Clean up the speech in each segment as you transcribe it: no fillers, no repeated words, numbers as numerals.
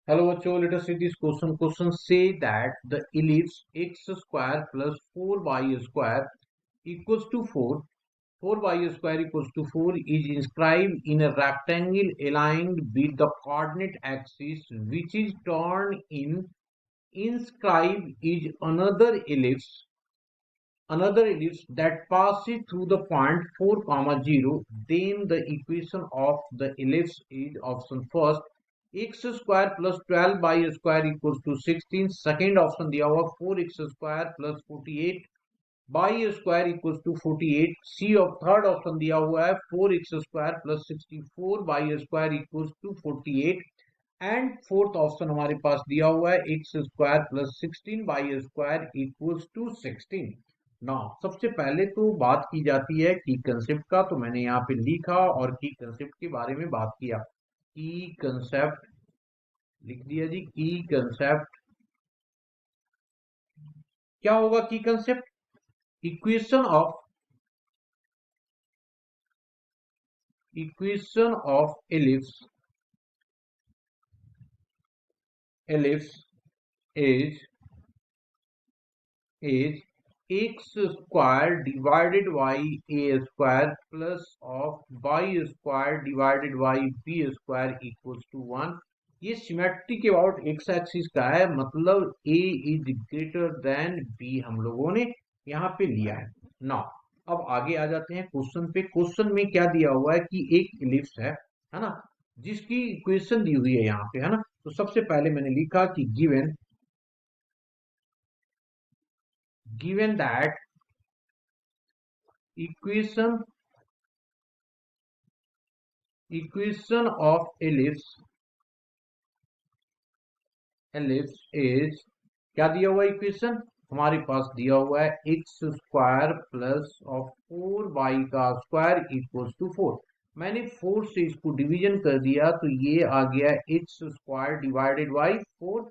Hello बच्चों, let us see this question. Question say that the ellipse x square plus 4y square equals to 4. 4y square equals to 4 is inscribed in a rectangle aligned with the coordinate axis, which is turned in. Inscribed is another ellipse that passes through the point 4 comma 0. Then the equation of the ellipse is option first x square plus 12y square equals to 16. Second option दिया हुआ 4x square plus 48 y square equals to 48. C of third option दिया हुआ है 4x square plus 64 y square equals to 48. And fourth option हमारे पास दिया हुआ है x square plus 16 y square equals to 16. ना सबसे पहले तो बात की जाती है की कंसेप्ट का, तो मैंने यहाँ पे लिखा और की कंसेप्ट के बारे में बात किया. की कंसेप्ट लिख दिया जी. की कंसेप्ट क्या होगा? की concept equation of ellipse is x square divided by a square plus of y square divided by b square equals to 1. ये सिमेट्रिक अबाउट एक्स एक्सिस का है, मतलब a is greater than b हम लोगों ने यहाँ पे लिया है ना. अब आगे आ जाते हैं क्वेश्चन पे. क्वेश्चन में क्या दिया हुआ है कि एक इलिप्स है ना, जिसकी इक्वेशन दी हुई है यहाँ पे, है ना. तो सबसे पहले मैंने लिखा कि given that equation of ellipse is क्या दिया हुआ है इक्वेशन हमारे पास दिया हुआ है x square plus of 4y का स्क्वायर इक्वल्स टू 4. मैंने 4 से इसको डिवीजन कर दिया तो ये आ गया x square divided by 4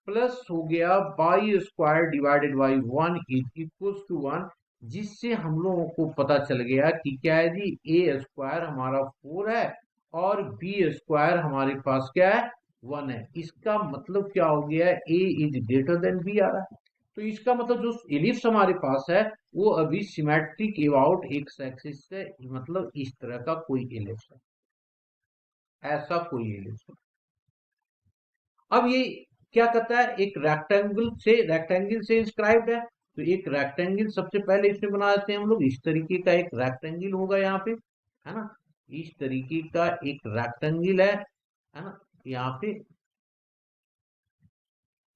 plus हो गया by square divided by 1 is equals to 1. जिससे हम लोगों को पता चल गया कि क्या है जी, ए स्क्वायर हमारा 4 है और बी स्क्वायर हमारे पास क्या है 1 है. इसका मतलब क्या हो गया, ए इज ग्रेटर देन बी आ रहा है. तो इसका मतलब जो एलिप्स हमारे पास है वो अभी सिमेट्रिक अबाउट एक्स एक्सिस से, मतलब इस तरह का कोई एलिप्स है, ऐसा कोई एलिप्स है. अब ये क्या कहता है, एक रेक्टेंगल से इंस्क्राइब्ड है. तो एक रेक्टेंगल सबसे पहले इसमें बना देते हैं हम लोग. इस तरीके का एक रेक्टेंगल होगा यहाँ पे, है ना. इस तरीके का एक रेक्टेंगल है ना. यहाँ पे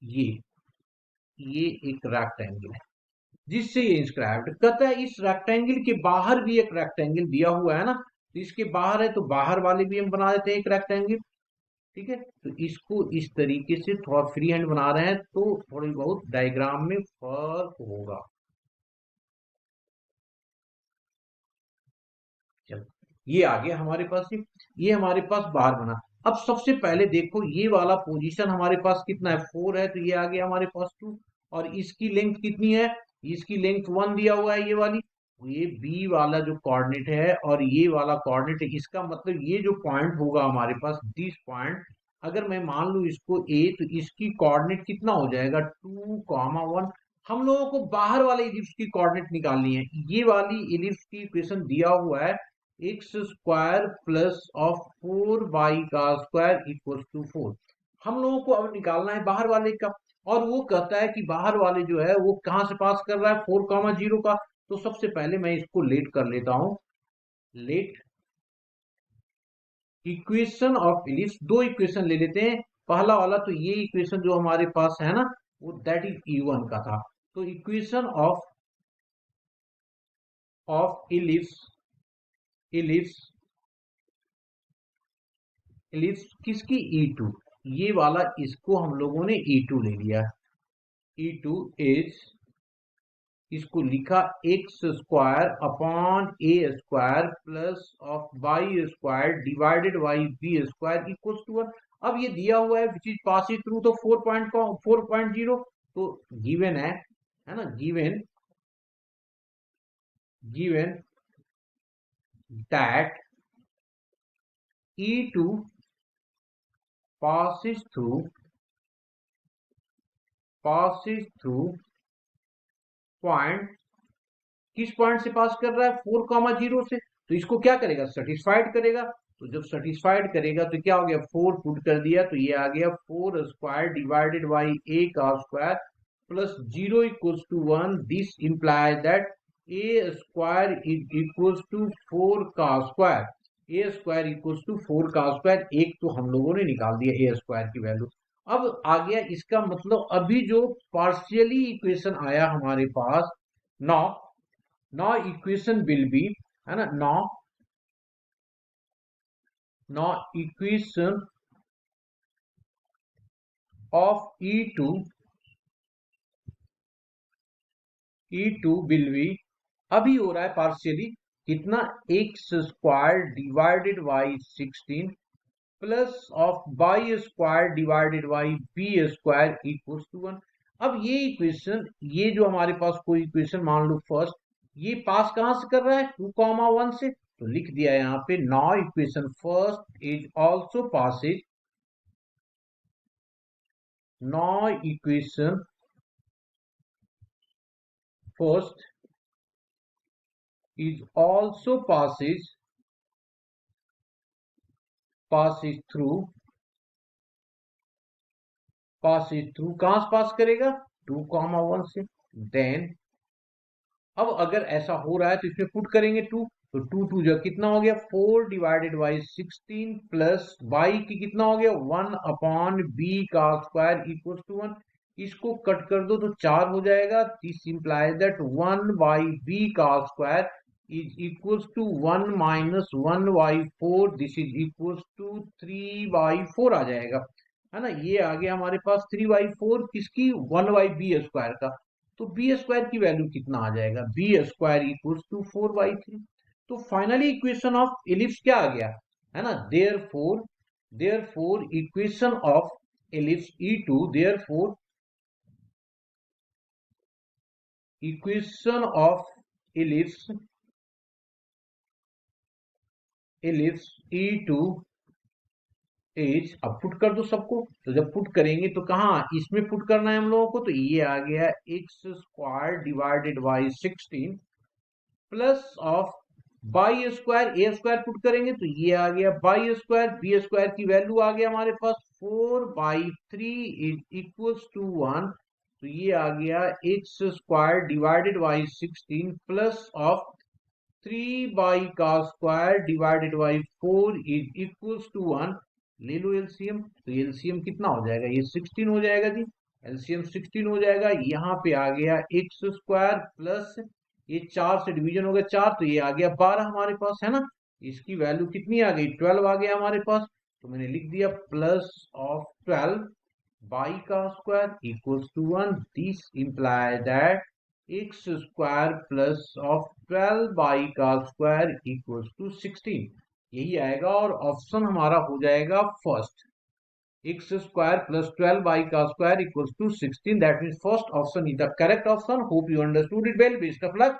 ये ये एक रेक्टेंगल है जिससे ये इंस्क्राइब्ड कहता है. इस रेक्टेंगल के बाहर भी एक रेक्टेंगल दिया हुआ है ना, तो इसके बाहर है तो बाहर वाले भी हम बना देते हैं एक रेक्टेंगल. ठीक है, तो इसको इस तरीके से थोड़ा फ्री हैंड बना रहे हैं तो थोड़ी बहुत डायग्राम में फर्क होगा. चलो, ये आ गया हमारे पास. ये हमारे पास बाहर बना. अब सबसे पहले देखो ये वाला पोजीशन हमारे पास कितना है, 4 है, तो ये आ गया हमारे पास 2. और इसकी लेंथ कितनी है, इसकी लेंथ 1 दिया हुआ है ये वाली. तो ये बी वाला जो कोऑर्डिनेट है और ये वाला कोऑर्डिनेट है, इसका मतलब ये जो पॉइंट होगा हमारे पास, दिस पॉइंट, अगर मैं मान लू इसको ए, तो इसकी कोऑर्डिनेट कितना हो जाएगा 2, 1. हम लोगों को बाहर वाले इलिप्स की कोऑर्डिनेट निकालनी है. ये वाली इलिप्स की इक्वेशन दिया हुआ है x square plus of 4y का स्क्वायर इक्वल टू 4. हम लोगों को अब निकालना है बाहर वाले का. और वो कहता है कि बाहर वाले जो है वो कहां से पास कर रहा है 4, 0 का. तो सबसे पहले मैं इसको लेट कर लेता हूं. लेट इक्वेशन ऑफ इलिप्स, दो इक्वेशन ले लेते हैं. पहला वाला तो ये इक्वेशन जो हमारे पास है ना, वो दैट इज E1 का था. तो इक्वेशन ऑफ इलिप्स इलिप्स किसकी, E2. ये वाला इसको हम लोगों ने E2 ले लिया. E2 इज, इसको लिखा x square upon a square plus of y square divided by b square equals to 1. अब ये दिया हुआ है विच इज पासिंग थ्रू तो 4.0. तो गिवन है ना, given that E2 passes through point, किस पॉइंट से पास कर रहा है 4,0 से, तो इसको क्या करेगा सेटिस्फाइड करेगा। तो जब सेटिस्फाइड करेगा तो क्या हो गया 4 पुट कर दिया तो ये आ गया 4 स्क्वायर डिवाइडेड बाई a का square plus 0 equals to 1। This implies that a square equals to 4 का square, a square equals to 4 का स्क्वायर। एक तो हम लोगों ने निकाल दिया a स्क्वायर की वैल्यू। अब आ गया इसका मतलब अभी जो पार्शियली इक्वेशन आया हमारे पास, now equation will be, है ना, now equation of e2 will be, अभी हो रहा है पार्शियली कितना x square divided by 16 plus of y square divided by b square equals to 1। अब ये इक्वेशन, ये जो हमारे पास कोई इक्वेशन मान लो फर्स्ट, ये पास कहां से कर रहा है 2,1 से, तो लिख दिया यहाँ पे now equation first is also passes, now equation first is also passes through कहां से पास करेगा 2,1 से। देन अब अगर ऐसा हो रहा है तो इसमें पुट करेंगे 2, तो 2 जो कितना हो गया 4 डिवाइडेड बाई 16 प्लस बाई की कितना हो गया 1 अपॉन बी का स्क्वायर इक्वल टू 1। इसको कट कर दो तो 4 हो जाएगा। This implies that 1 by B का square is equals to 1 minus 1 by 4, this is equals to 3 by 4 आ जाएगा, है ना। ये आ गया हमारे पास 3 बाई 4 किसकी 1 बाई बी स्क्वायर का। तो बी स्क्वायर की वैल्यू कितना आ जाएगा बी स्क्वायर इक्वल्स टू 4/3। तो फाइनली इक्वेशन ऑफ एलिप्स क्या आ गया, है ना, therefore equation of ellipse E2, therefore equation of ellipse E2 as, अब पुट कर दो सबको। तो जब पुट करेंगे तो कहाँ इसमें पुट करना है हम लोगों को, तो ये आ गया x square divided by 16 plus of by square, A square put करेंगे तो ये आ गया बाई स्क्वायर, बी स्क्वायर की वैल्यू आ गया हमारे पास 4/3 इज इक्वल्स टू 1। तो ये आ गया x square divided by 16 plus of 3 by का square divided by 4 is equals to 1। ले लो एलसीएम, तो एलसीएम कितना हो जाएगा ये 16 हो जाएगा जी, एलसीएम 16 हो जाएगा। यहाँ पे आ गया एक्स स्क्वायर प्लस ये 4 से डिवीजन हो गया 4, तो ये आ गया 12 हमारे पास, है ना। इसकी वैल्यू कितनी आ गई 12 आ गया हमारे पास। तो मैंने लिख दिया प्लस ऑफ 12 बाई का square equals to 1। This imply that X square plus of 12 by का स्क्वायर इक्वल्स टू 16, यही आएगा और ऑप्शन हमारा हो जाएगा first, X square plus 12 by का square equals to 16। That means first option is the correct option. Hope you understood it well, best of luck.